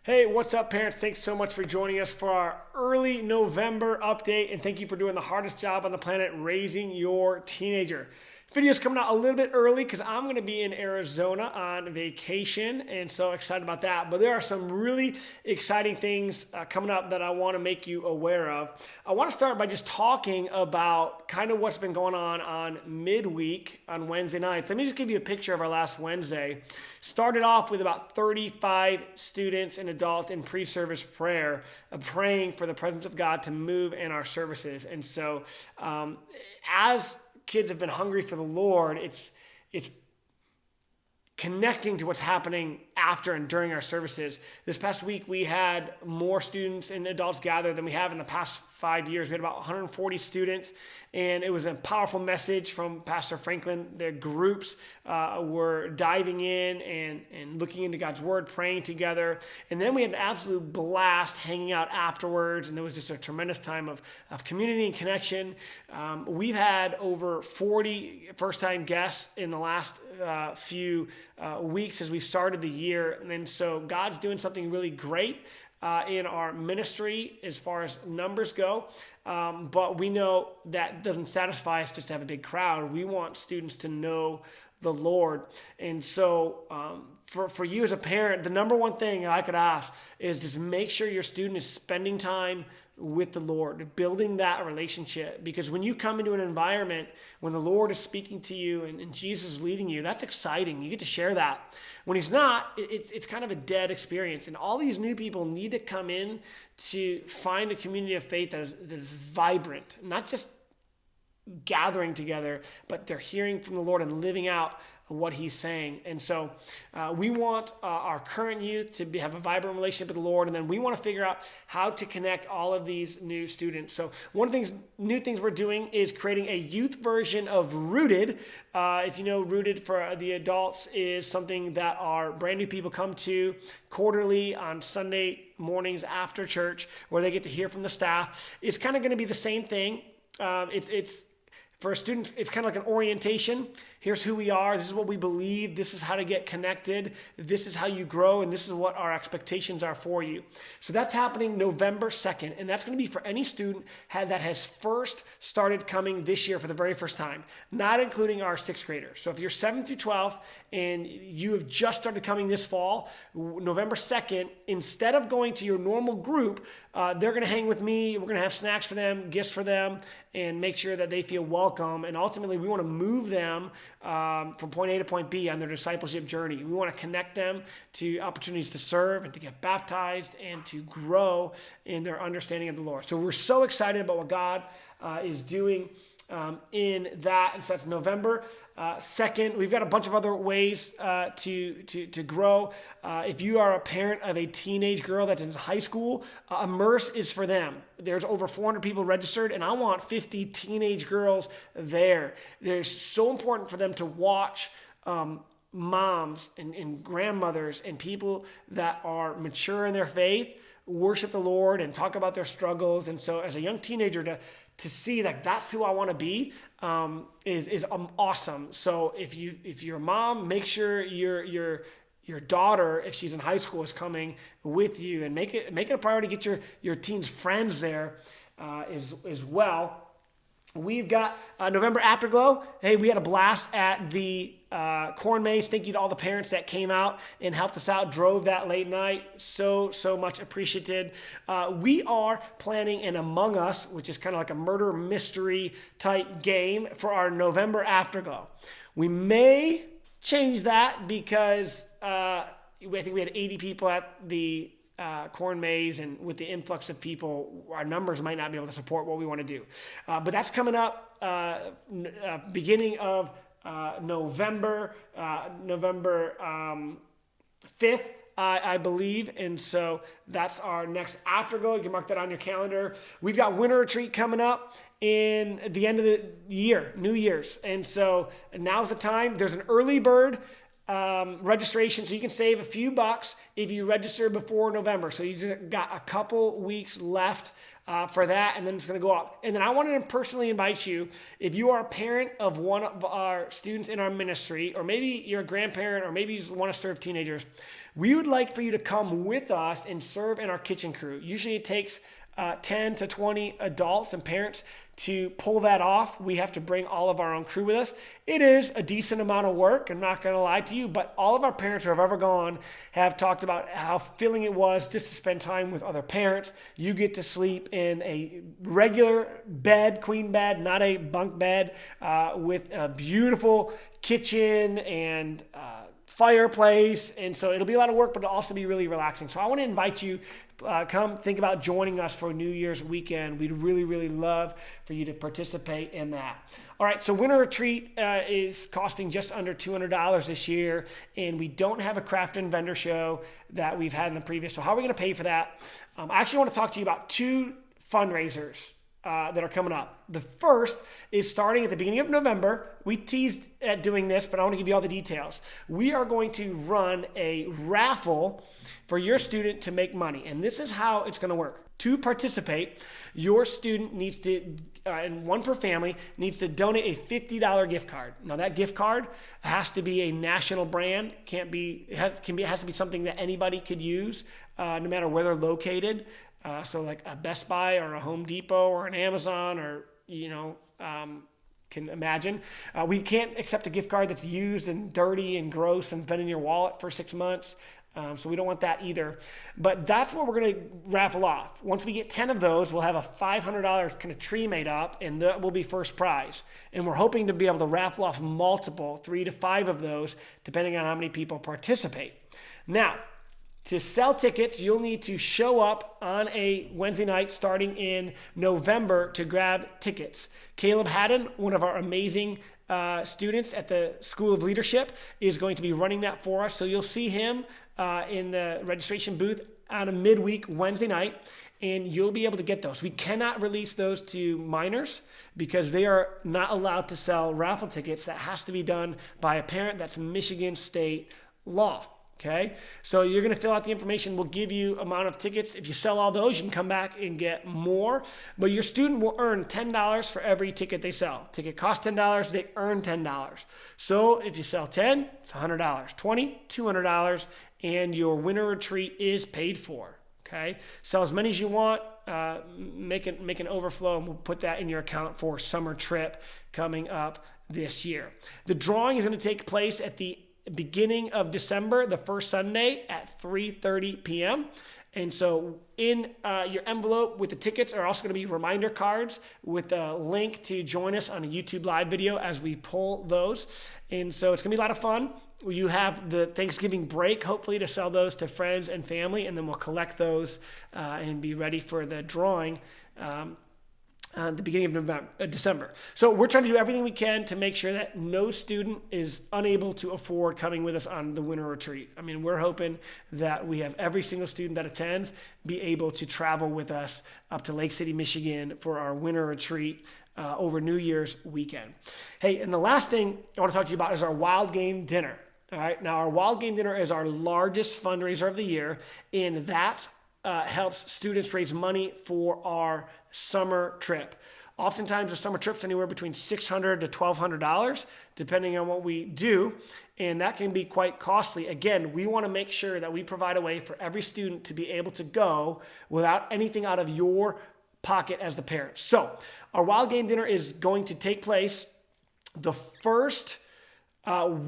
Hey, what's up, parents? Thanks so much for joining us for our early November update, and thank you for doing the hardest job on the planet, raising your teenager. Video's coming out a little bit early because I'm going to be in Arizona on vacation, and so excited about that. But there are some really exciting things coming up that I want to make you aware of. I want to start by just talking about kind of what's been going on midweek on Wednesday nights. Let me just give you a picture of our last Wednesday. Started off with about 35 students and adults in pre-service prayer, praying for the presence of God to move in our services. And so as kids have been hungry for the Lord, it's connecting to what's happening after and during our services. This past week, we had more students and adults gather than we have in the past 5 years. We had about 140 students, and it was a powerful message from Pastor Franklin. The groups were diving in and looking into God's Word, praying together. And then we had an absolute blast hanging out afterwards, and there was just a tremendous time of community and connection. We've had over 40 first-time guests in the last few weeks as we started the year. And so God's doing something really great in our ministry as far as numbers go. But we know that doesn't satisfy us just to have a big crowd. We want students to know the Lord. And so for you as a parent, the number one thing I could ask is just make sure your student is spending time with the Lord, building that relationship. Because when you come into an environment, when the Lord is speaking to you and Jesus is leading you, that's exciting. You get to share that. When he's not, it's kind of a dead experience. And all these new people need to come in to find a community of faith that is vibrant, not just gathering together, but they're hearing from the Lord and living out what he's saying. And so we want our current youth to have a vibrant relationship with the Lord, and then we want to figure out how to connect all of these new students. So one of the new things we're doing is creating a youth version of Rooted. If you know, Rooted for the adults is something that our brand new people come to quarterly on Sunday mornings after church, where they get to hear from the staff. It's kind of going to be the same thing. It's for students, it's kind of like an orientation. Here's who we are. This is what we believe. This is how to get connected. This is how you grow. And this is what our expectations are for you. So that's happening November 2nd. And that's going to be for any student that has first started coming this year for the very first time, not including our sixth graders. So if you're 7th through 12th and you have just started coming this fall, November 2nd, instead of going to your normal group, they're going to hang with me. We're going to have snacks for them, gifts for them, and make sure that they feel welcome. And ultimately, we want to move them from point A to point B on their discipleship journey. We want to connect them to opportunities to serve and to get baptized and to grow in their understanding of the Lord. So we're so excited about what God is doing in that. And so that's November 2nd. We've got a bunch of other ways to grow. If you are a parent of a teenage girl that's in high school, Immerse is for them. There's over 400 people registered, and I want 50 teenage girls there. They're so important for them to watch moms and grandmothers and people that are mature in their faith worship the Lord and talk about their struggles. And so as a young teenager to see that that's who I want to be is awesome. So if you're a mom, make sure your daughter, if she's in high school, is coming with you, and make it a priority to get your teens' friends there as well. We've got November Afterglow. Hey, we had a blast at the corn maze. Thank you to all the parents that came out and helped us out, drove that late night. So much appreciated. We are planning an Among Us, which is kind of like a murder mystery type game for our November Afterglow. We may change that because I think we had 80 people at the corn maze, and with the influx of people, our numbers might not be able to support what we want to do. But that's coming up beginning of November 5th, I believe. And so that's our next Afterglow. You can mark that on your calendar. We've got Winter Retreat coming up in the end of the year, New Year's. And so now's the time. There's an early bird registration, so you can save a few bucks if you register before November. So you just got a couple weeks left for that, and then it's going to go up. And then I wanted to personally invite you, if you are a parent of one of our students in our ministry, or maybe you're a grandparent, or maybe you want to serve teenagers, we would like for you to come with us and serve in our kitchen crew. Usually it takes 10 to 20 adults and parents to pull that off. We have to bring all of our own crew with us. It is a decent amount of work, I'm not going to lie to you, but all of our parents who have ever gone have talked about how filling it was just to spend time with other parents. You get to sleep in a regular bed, queen bed, not a bunk bed, with a beautiful kitchen and fireplace, and so it'll be a lot of work, but it'll also be really relaxing. So I want to invite you, come think about joining us for New Year's weekend. We'd really, really love for you to participate in that. All right, so Winter Retreat is costing just under $200 this year, and we don't have a craft and vendor show that we've had in the previous. So how are we going to pay for that? I actually want to talk to you about two fundraisers that are coming up. The first is starting at the beginning of November. We teased at doing this, but I want to give you all the details. We are going to run a raffle for your student to make money, and this is how it's going to work. To participate, your student needs to, and one per family, needs to donate a $50 gift card. Now that gift card has to be a national brand, it has to be something that anybody could use, no matter where they're located. So like a Best Buy or a Home Depot or an Amazon, or, can imagine. We can't accept a gift card that's used and dirty and gross and been in your wallet for 6 months. So we don't want that either. But that's what we're going to raffle off. Once we get 10 of those, we'll have a $500 kind of tree made up, and that will be first prize. And we're hoping to be able to raffle off multiple, 3 to 5 of those, depending on how many people participate. Now, to sell tickets, you'll need to show up on a Wednesday night starting in November to grab tickets. Caleb Haddon, one of our amazing students at the School of Leadership, is going to be running that for us. So you'll see him in the registration booth on a midweek Wednesday night, and you'll be able to get those. We cannot release those to minors because they are not allowed to sell raffle tickets. That has to be done by a parent. That's Michigan state law. Okay, so you're going to fill out the information. We'll give you amount of tickets. If you sell all those, you can come back and get more. But your student will earn $10 for every ticket they sell. Ticket costs $10. They earn $10. So if you sell 10, it's $100. 20, $200, and your Winter Retreat is paid for. Okay, sell as many as you want. Make an overflow, and we'll put that in your account for summer trip coming up this year. The drawing is going to take place at the beginning of December, the first Sunday at 3:30 p.m. And so in your envelope with the tickets are also going to be reminder cards with a link to join us on a YouTube live video as we pull those. And so it's going to be a lot of fun. You have the Thanksgiving break, hopefully, to sell those to friends and family, and then we'll collect those and be ready for the drawing the beginning of December. So we're trying to do everything we can to make sure that no student is unable to afford coming with us on the Winter Retreat. I mean, we're hoping that we have every single student that attends be able to travel with us up to Lake City, Michigan for our Winter Retreat over New Year's weekend. Hey, and the last thing I want to talk to you about is our Wild Game Dinner. All right, now our Wild Game Dinner is our largest fundraiser of the year, and that helps students raise money for our summer trip. Oftentimes the summer trip's anywhere between $600 to $1,200, depending on what we do, and that can be quite costly. Again, we want to make sure that we provide a way for every student to be able to go without anything out of your pocket as the parent. So our Wild Game Dinner is going to take place the first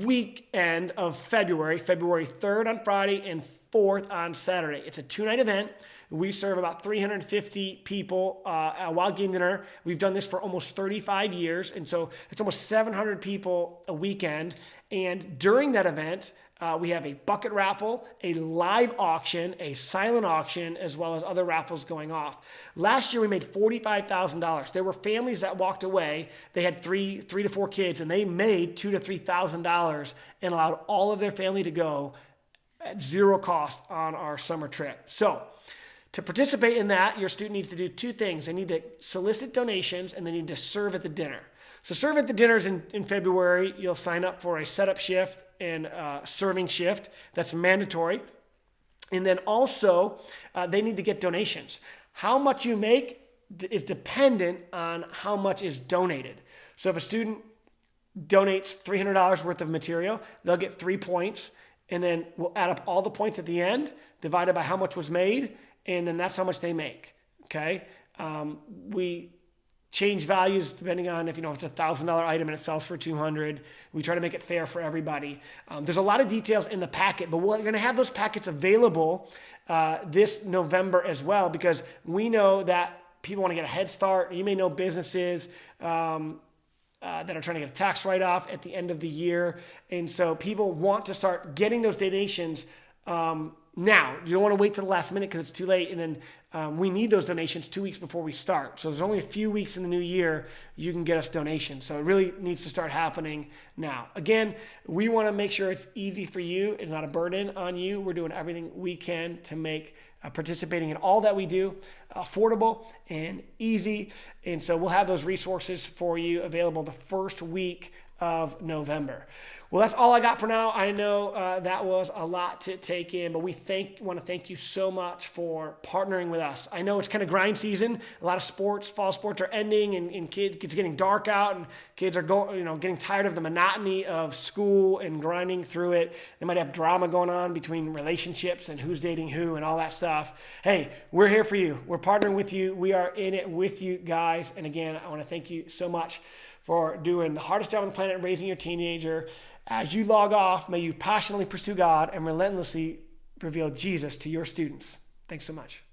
weekend of February 3rd on Friday and 4th on Saturday. It's a 2-night event. We serve about 350 people at Wild Game Dinner. We've done this for almost 35 years, and so it's almost 700 people a weekend. And during that event, we have a bucket raffle, a live auction, a silent auction, as well as other raffles going off. Last year, we made $45,000. There were families that walked away. They had three to four kids, and they made $2,000 to $3,000 and allowed all of their family to go at zero cost on our summer trip. So to participate in that, your student needs to do two things. They need to solicit donations, and they need to serve at the dinner. So serve at the dinners in February. You'll sign up for a setup shift and serving shift. That's mandatory. And then also, they need to get donations. How much you make is dependent on how much is donated. So if a student donates $300 worth of material, they'll get 3 points. And then we'll add up all the points at the end, divided by how much was made, and then that's how much they make. Okay? We change values depending on if it's a $1,000 item and it sells for $200. We try to make it fair for everybody. There's a lot of details in the packet, but we're going to have those packets available this November as well, because we know that people want to get a head start. You may know businesses that are trying to get a tax write-off at the end of the year. And so people want to start getting those donations now. You don't want to wait till the last minute because it's too late. And then we need those donations 2 weeks before we start. So there's only a few weeks in the new year you can get us donations. So it really needs to start happening now. Again, we want to make sure it's easy for you and not a burden on you. We're doing everything we can to make participating in all that we do affordable and easy. And so we'll have those resources for you available the first week of November. Well, that's all I got for now. I know that was a lot to take in, but we want to thank you so much for partnering with us. I know it's kind of grind season. A lot of sports, fall sports are ending, and it's getting dark out, and kids are getting tired of the monotony of school and grinding through it. They might have drama going on between relationships and who's dating who and all that stuff. Hey, we're here for you. We're partnering with you. We are in it with you guys. And again, I want to thank you so much for doing the hardest job on the planet, raising your teenager. As you log off, may you passionately pursue God and relentlessly reveal Jesus to your students. Thanks so much.